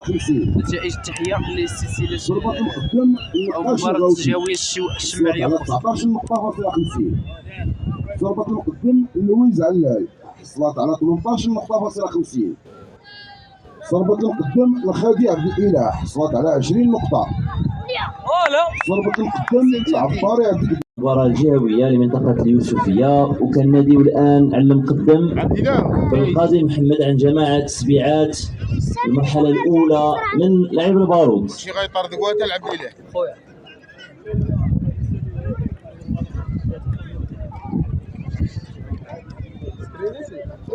50. نتائج التحيه للسلسله ضربة المقدم او مباراه الجهويه الشماليه 19 نقطة فاصلة 50. ضربة المقدم لويز علال حصلت على 18 نقطة فاصلة 50. ضربة المقدم لخادي عبد الاله حصلت على 20 نقطة. ضربة المقدم لعباري عبد الاله. المباراة الجهوية لمنطقة اليوسفية، وكناديو الآن على المقدم بالقاضي محمد عن جماعة سبيعات المرحلة الأولى من لعب البارود. شي غيطرد قوات العب اله خويا.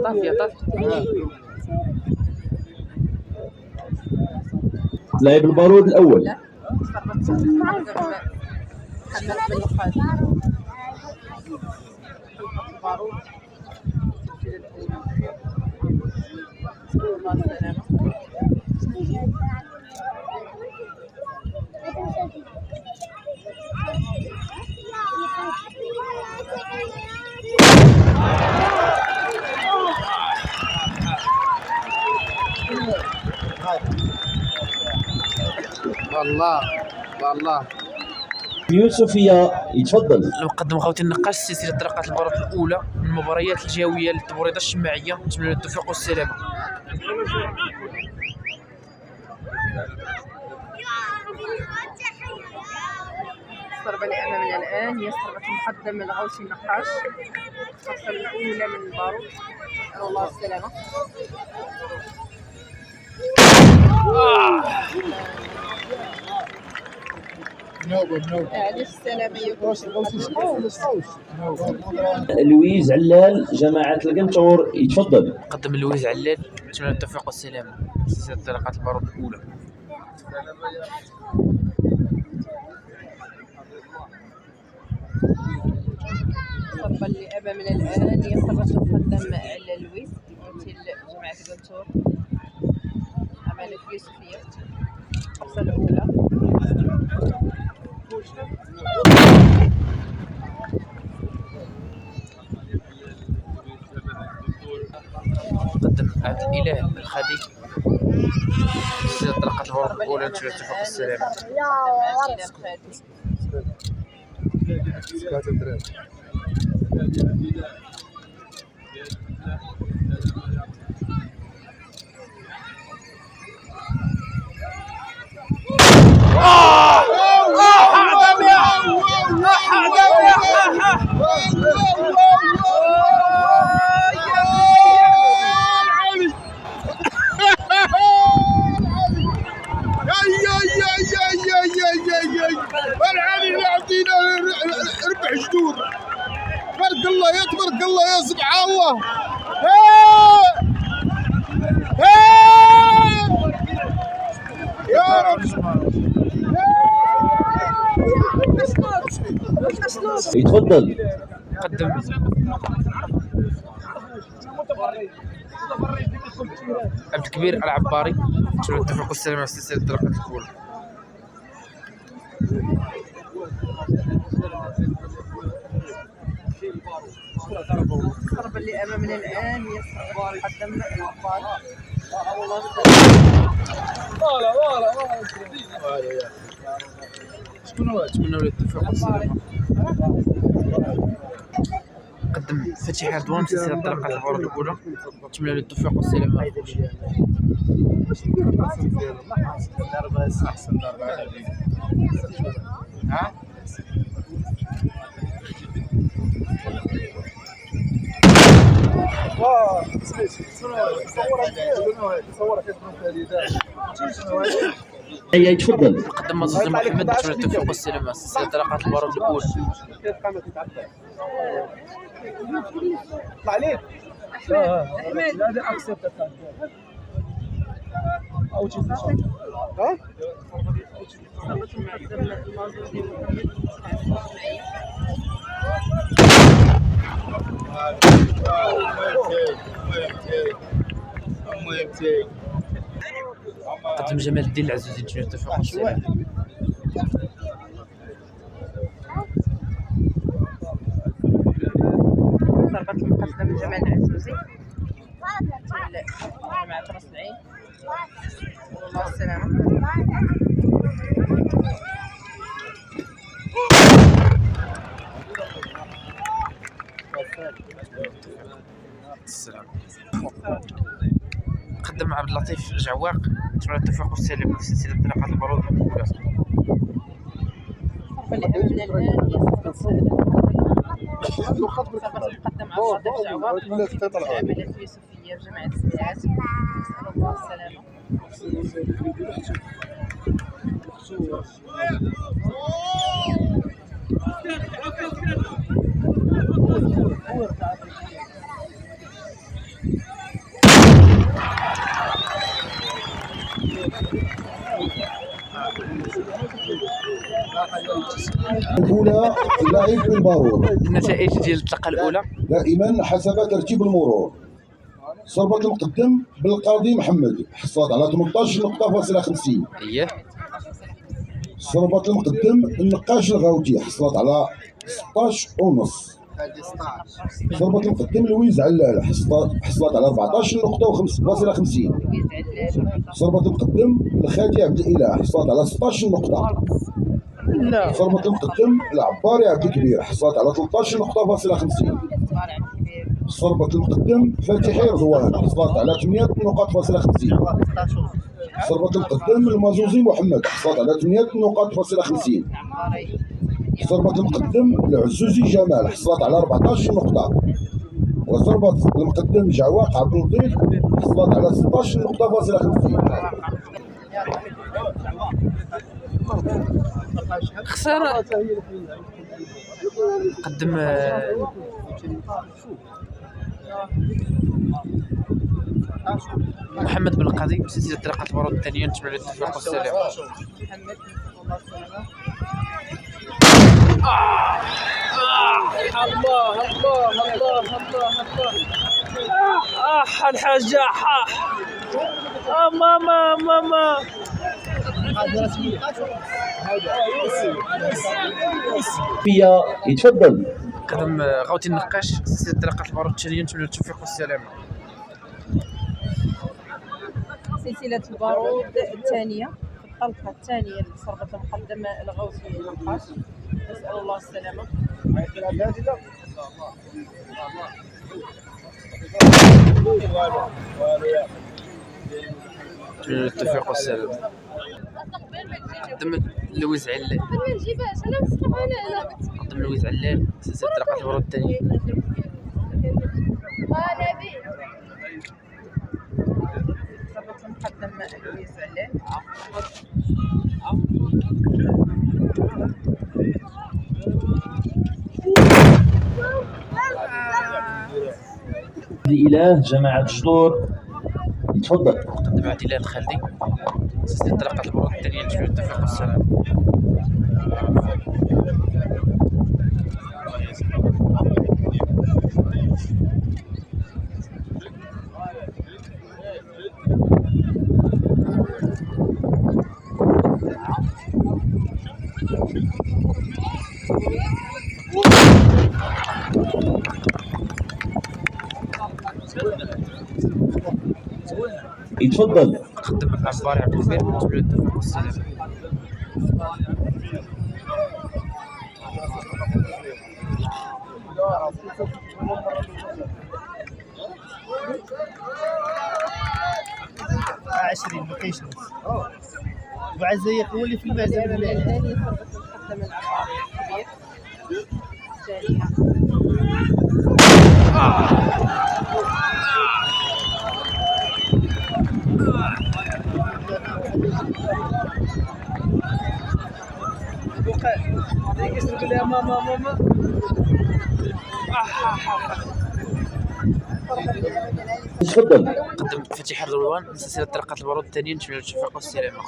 طافيه لعب البارود الأول. والله يوسفية يتفضل. المقدم خوتي النقاش سلسله طرقات البارود الاولى من المباريات الجهويه للتبريده الشماعيه. نتمنى التوفيق والسلامه. الضربة اللي أمامنا الآن هي ضربة المقدم الغوثي النقاش، الفرصة الأولى من البارود. نسأل الله السلامة. علاش السلامة لويز علال جماعة القنطور يتفضل. مقدم لويز علال نتمنى التوفيق والسلامه. سلسله طرقات البارود الاولى. الضربة اللي أمامنا الآن هي ضربة المقدم على لويز مثل جماعة القنطور أمام اليوسفية. الفرصة الأولى. مقدم عبد الاله الخدي سلسله طرقات البارود الاولى. نتمنى التوفيق والسلامه. العالي اللي عطينا ربع جدود. تبارك الله يا سبحان الله. يا رب يتفضل. قدم عبد الكبير العباري نتمنى التوفيق والسلامه في سلسله الطرقات الاولى. الضربة اللي أمامنا الآن هي ضربة المقدم العباري. نتمنى التوفيق والسلامه. قدم فتحي رضوان في سلسله طرقات البارود الاولى. نتمنى التوفيق والسلامه. يتفضل. مقدم مصطفى محمد نتمنى التوفيق والسلامه. سلسله طرقات البارود الاولى. طلع عليك هذا اكسبت او تشوف ها قدم جمال الدين العزوزي نتمنى التوفيق والسلامه. ضربة المقدم جمال العزوزي جماعة راس العين. الله السلامة. السلام. قدم عبد اللطيف جعواق تم التوفيق والسلامة في سلسلة طريقة البارود الأولى. الأمن الآن تقدم عبد اللطيف جعواق عمل في يوسفية بجامعة السبيعات. نسأل الله السلامة. الأولى لعب بالبارود. النتائج ديال الطلقة الأولى دائما حسب ترتيب المرور. صربة المقدم بالقاضي محمد حصلت على 18 نقطة فاصلة 50. اييه. صربة المقدم النقاش الغاوتي حصلت على 16 ونص. صربة المقدم لويز علال حصلت على 14 نقطة فاصلة 50. صربة المقدم الخادي عبد الإله حصلت على 16 نقطة. صربة المقدم العباري عبد الكبير حصلت على 13 نقطة فاصلة 50. صربة المقدم فاتحي رضوان حصلت على 8 نقاط فاصلة 50. صربة المقدم المازوزي محمد حصلت على 8 نقاط فاصلة 50. صربة المقدم العزوزي جمال حصلت على 14 نقطة. وصربة المقدم جعواق عبد اللطيف حصلت على 16 نقطة فاصلة 50. خسارة. قدم محمد بن القاضي بسلسلة طريقة البارود الثانية نتمنى التوفيق والسلامة. محمد الله السلامة. الله الله الله الله الله الحاجة ماما ماما فيا يتفضل. قدم غوتي النقاش سلسلة طريقة البارود الثانية نتمنى التوفيق والسلامة. سلسلة البارود الثانية في الطلقة الثانية لصربة المقدم الغوثي النقاش. نسأل الله السلامة. التوفيق والسلامة. قدم لويز علال. قدم لويز علال سلسلة طريقة البارود الثانية. صربة المقدم لويز علال. الإله جماعة جدور يتفضل. قدم عبد الله الخالدي سلسلة طريقة البارود الثانية نتمنى التوفيق والسلامة. يتفضل. قدم عباري عبد الكبير نتمنى التوفيق والسلامة. لوكيشنز وبعد زيك هو اللي في المعزل الثاني صربة المقدم العباري الكبير. الثانية ماما تفضل. قدم فتيح الرضوان سلسلة طريقة البارود الثانية نتمنى التوفيق والسلامة.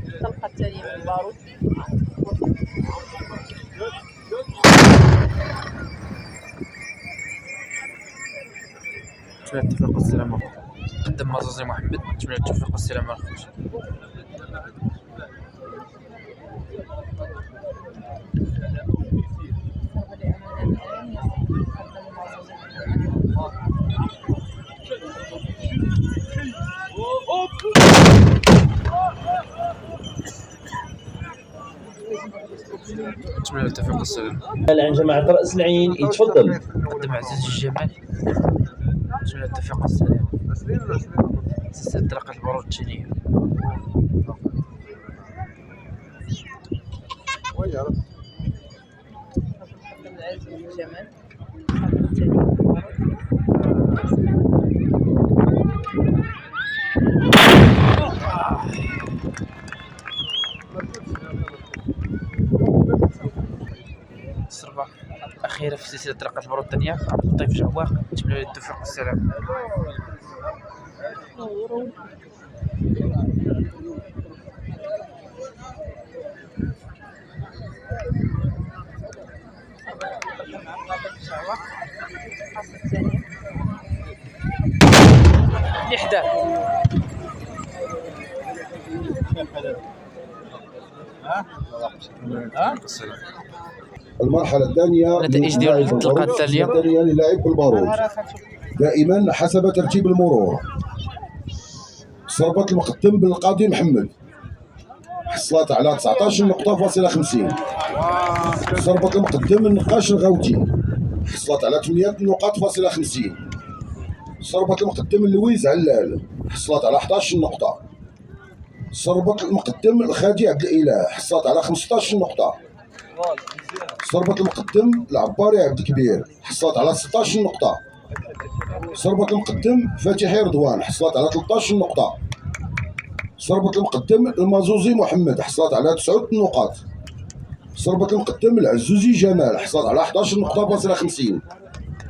الطلقة الثانية من البارود. نتمنى التوفيق والسلامة. قدم مازوزي محمد نتمنى التوفيق والسلامة. نتمنى التوفيق والسلام. عن جماعة رأس العين يتفضل. قدم عزيز الجمال، نتمنى التوفيق والسلام. سلسلة طرقات البارود الثانية. عزيز الجمال. الصربة أخيرة في سلسلة طرقات البارود الثانية. عبد اللطيف جعواق، نتمنى التوفيق والسلام. اللي حداه السلام. المرحلة الثانية نتائج ديال الحلقة التالية للاعب بالبارود دائما حسب ترتيب المرور. صربة المقدم بالقاضي محمد حصلت على 19 نقطة فاصلة 50. صربة المقدم النقاش الغوتي حصلت على 8 نقاط فاصلة 50. صربة المقدم لويز علال حصلت على 11 نقطة. صربة المقدم الخادي عبد الاله حصلت على 15 نقطة. صربة المقدم العباري عبد الكبير حصلت على 16 نقطة. صربة المقدم فاتحي رضوان حصلت على 13 نقطة. صربة المقدم المازوزي محمد حصلت على 9 نقاط. صربة المقدم العزوزي جمال حصلت على 11 نقطة فاصلة 50.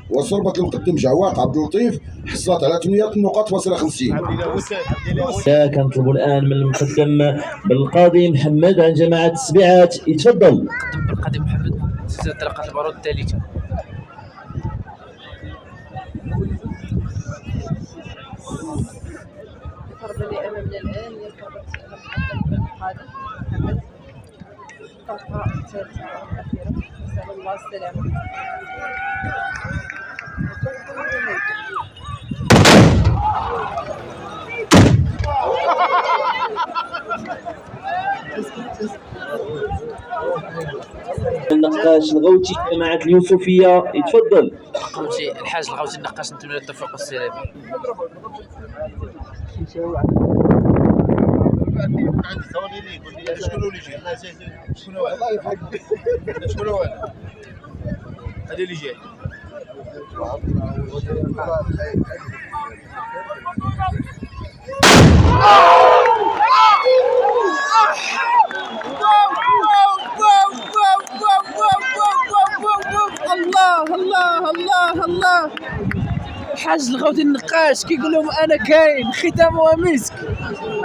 وصربة المقدم جعواق عبد اللطيف حصلت على 8 نقاط فاصلة 50. كنطلبوا الآن من المقدم بالقاضي محمد عن جماعة السبيعات يتفضل. قدم بالقاضي محمد سلسلة طرقات البارود الثالثة. الضربة اللي أمامنا الآن هي ضربة المقدم القاضي محمد. الطلقة الثالثة والأخيرة. نسأل الله السلامة. النقاش الغوتي جماعة اليوسفية يتفضل. قوتي الحاج الغوتي النقاش، نتمنى التوفيق والسلام. شكون هو هذا اللي جاي؟ الله الله الله الله. الحاج الغوتي النقاش كيقول لهم انا كاين، ختام ومسك،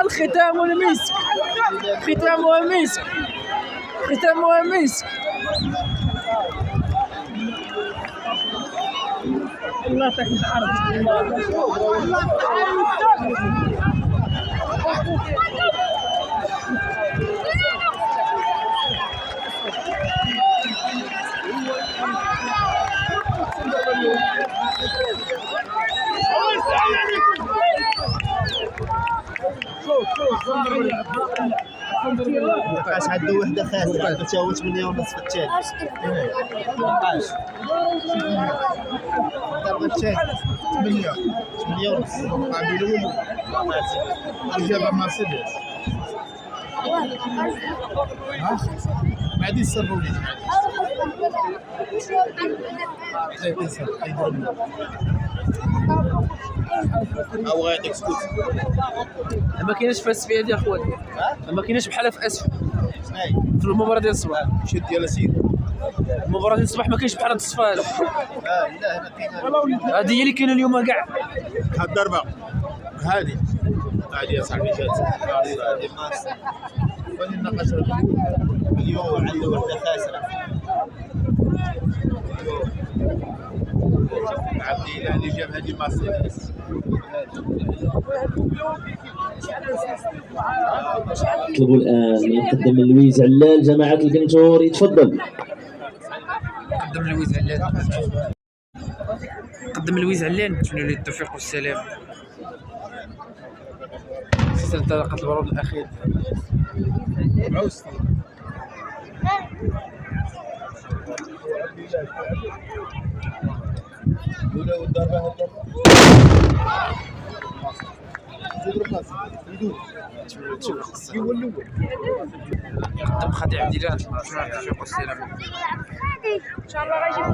الختام والمسك، ختام ومسك، ختام ومسك. الله تحت الارض. نقاش عنده وحده خاسره عنده تا هو 8 ونص في الثاني. نقاش الضربه الثانيه 8 ونص قابل الاول الجابه مرسيدس. بعد يصرفوا لي او غاديك سكوت. ما كايناش في اسفل ديال خويا، ما كايناش بحالها في اسفل في المباراه ديال الصباح. شد ديال سيدي المباراه ديال الصباح ما كاينش بحال هاد الصفه هذا. لا هنا كاين هذه هي اللي كاينه اليوم كاع. هاد الضربه هادي يا صاحبي جات هادي ماس فين النقاش اليوم عنده وحده خاسره. عبد الاله اللي جاب هادي مرسيدس. نطلبوا الآن من المقدم لويز علال جماعة الكنتور يتفضل. قدم لويز علان، قدم لويز علان، نتمنى له التوفيق والسلام. سلسلة طرقات البارود الأخير. قدم خادي عبد الله التوفيق والسلامة. ان شاء الله غيجيب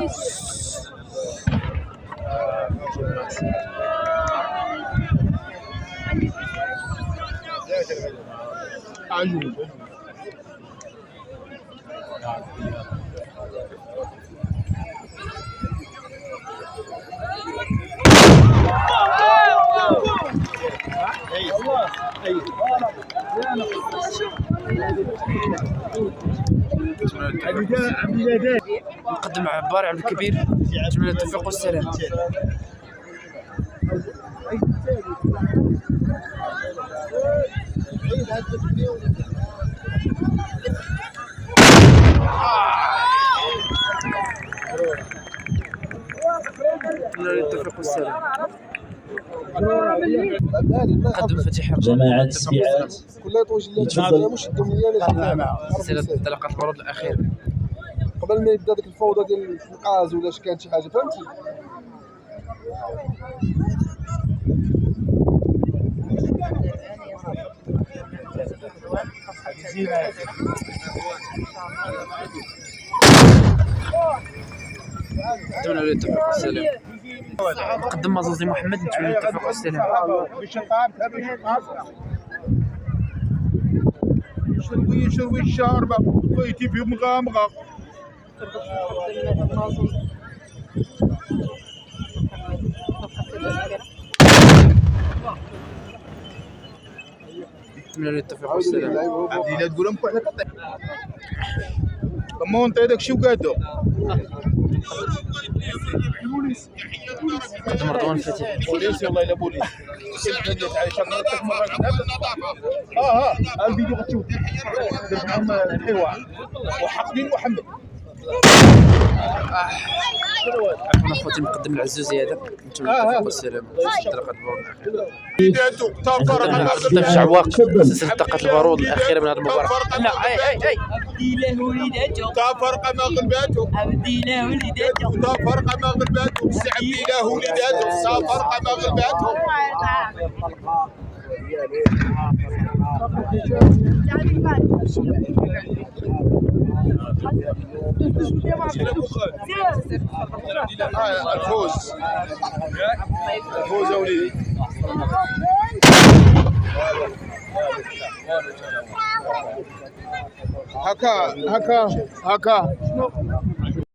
لي نقدم عباري عبد الكبير نتمنى التوفيق والسلامة. التوفيق والسلامة. قدم فتيح جماعة السبيعات يتفضل. سلسلة انطلاقات العروض الأخيرة. قبل ما يبدا ديك الفوضى ديال النقاز ولا كانت شي حاجه فهمتي. نتمنى له التوفيق والسلامة. قدم مزازي محمد نتمنى له التوفيق والسلامة. شروي الشاربة بغيتي في مغامغة. نتمنى له التوفيق والسلامة. عبدي لا تقول لهم كحلة كطيب مونطي داك الشيء وقادو. قدم رضوان فتيح. بوليس والله الا بوليس. الفيديو غتشوف درت معهم الحوار وحقني محمد. انا خوتي مقدم العزوزي هذا نتمنى له التوفيق والسلامة. انطلاقات العروض الأخيرة. قدم شعواق سلسلة انطلاقات العروض الأخيرة من هذه المباراة. لا عبدي له وليداتو فرقة ما غلباتو. عبدي له وليداتو فرقة ما غلباتو. عبدي له وليداتو. فرقة ما غلباتو. الفوز الفوز يا وليدي. هكا